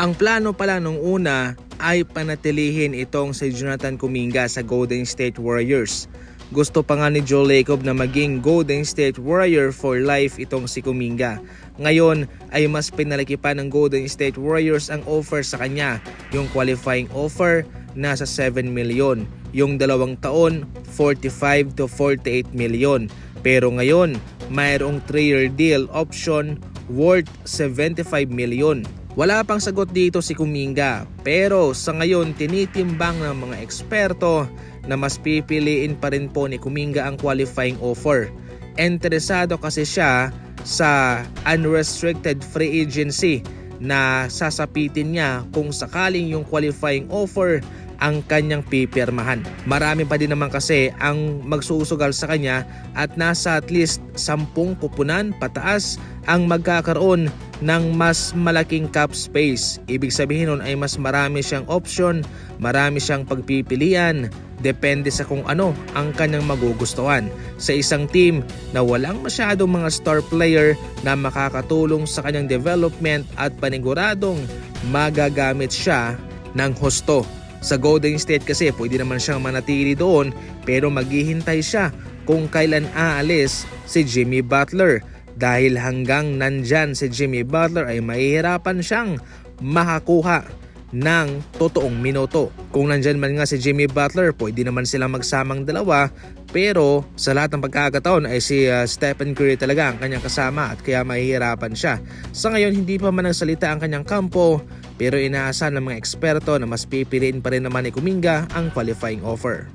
Ang plano pala nung una ay panatilihin itong si Jonathan Kuminga sa Golden State Warriors. Gusto pa nga ni Joe Lacob na maging Golden State Warrior for life itong si Kuminga. Ngayon ay mas pinalaki pa ng Golden State Warriors ang offer sa kanya. Yung qualifying offer nasa 7 million. Yung 2 taon 45 to 48 million. Pero ngayon mayroong 3-year deal option worth 75 million. Wala pang sagot dito si Kuminga, pero sa ngayon tinitimbang ng mga eksperto na mas pipiliin pa rin po ni Kuminga ang qualifying offer. Interesado kasi siya sa unrestricted free agency na sasapitin niya kung sakaling yung qualifying offer ang kanyang pipirmahan. Marami pa din naman kasi ang magsusugal sa kanya at nasa at least 10 kupunan pataas ang magkakaroon ng mas malaking cap space. Ibig sabihin nun ay mas marami siyang option, marami siyang pagpipilian, depende sa kung ano ang kanyang magugustuhan. Sa isang team na walang masyadong mga star player na makakatulong sa kanyang development at paniguradong magagamit siya ng husto. Sa Golden State kasi pwede naman siyang manatili doon pero maghihintay siya kung kailan aalis si Jimmy Butler. Dahil hanggang nandyan si Jimmy Butler ay mahihirapan siyang makakuha ng totoong minuto. Kung nandyan man nga si Jimmy Butler, pwede naman silang magsamang dalawa. Pero sa lahat ng pagkakataon ay si Stephen Curry talaga ang kanyang kasama at kaya mahihirapan siya. Sa ngayon hindi pa man nagsalita ang kanyang kampo pero inaasahan ng mga eksperto na mas pipiliin pa rin naman ni Kuminga ang qualifying offer.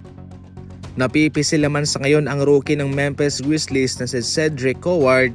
Napipisil naman sa ngayon ang rookie ng Memphis Grizzlies na si Cedric Howard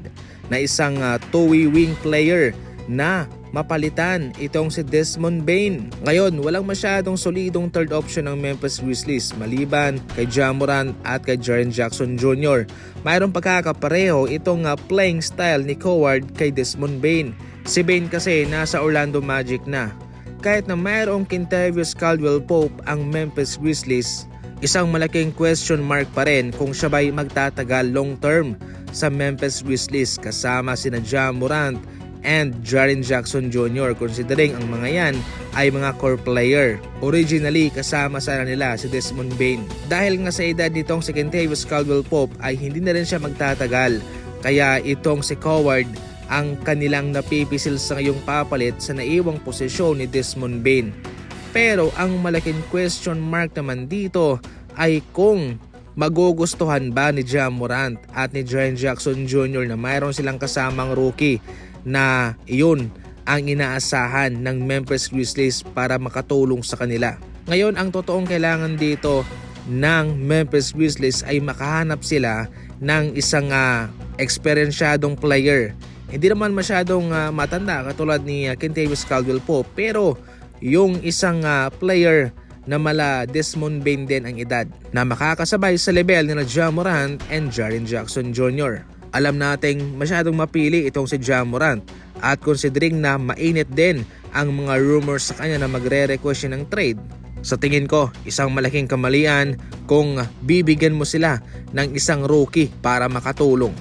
na isang two-way wing player na mapalitan itong si Desmond Bane. Ngayon, walang masyadong solidong third option ng Memphis Grizzlies maliban kay Ja Morant at kay Jaren Jackson Jr. Mayroong pagkakapareho itong playing style ni Howard kay Desmond Bane. Si Bane kasi nasa Orlando Magic na. Kahit na mayroong Kentavious Caldwell-Pope ang Memphis Grizzlies, isang malaking question mark pa rin kung siya ba'y magtatagal long term sa Memphis Grizzlies kasama sina Ja Morant and Jaren Jackson Jr. considering ang mga yan ay mga core player. Originally kasama sana nila si Desmond Bane. Dahil nga sa edad nitong si Kentavious Caldwell-Pope ay hindi na rin siya magtatagal. Kaya itong si Howard ang kanilang napipisil sa ngayong papalit sa naiwang posisyon ni Desmond Bane. Pero ang malaking question mark naman dito ay kung magugustuhan ba ni Ja Morant at ni Jaren Jackson Jr. na mayroon silang kasamang rookie na iyon ang inaasahan ng Memphis Grizzlies para makatulong sa kanila. Ngayon ang totoong kailangan dito ng Memphis Grizzlies ay makahanap sila ng isang eksperyensyadong player. Hindi naman masyadong matanda katulad ni Kentavious Caldwell-Pope pero yung isang player na mala Desmond Bane din ang edad na makakasabay sa level ni Ja Morant and Jaren Jackson Jr. Alam nating masyadong mapili itong si Ja Morant at considering na mainit din ang mga rumors sa kanya na magre-request siya ng trade. Sa tingin ko, isang malaking kamalian kung bibigyan mo sila ng isang rookie para makatulong.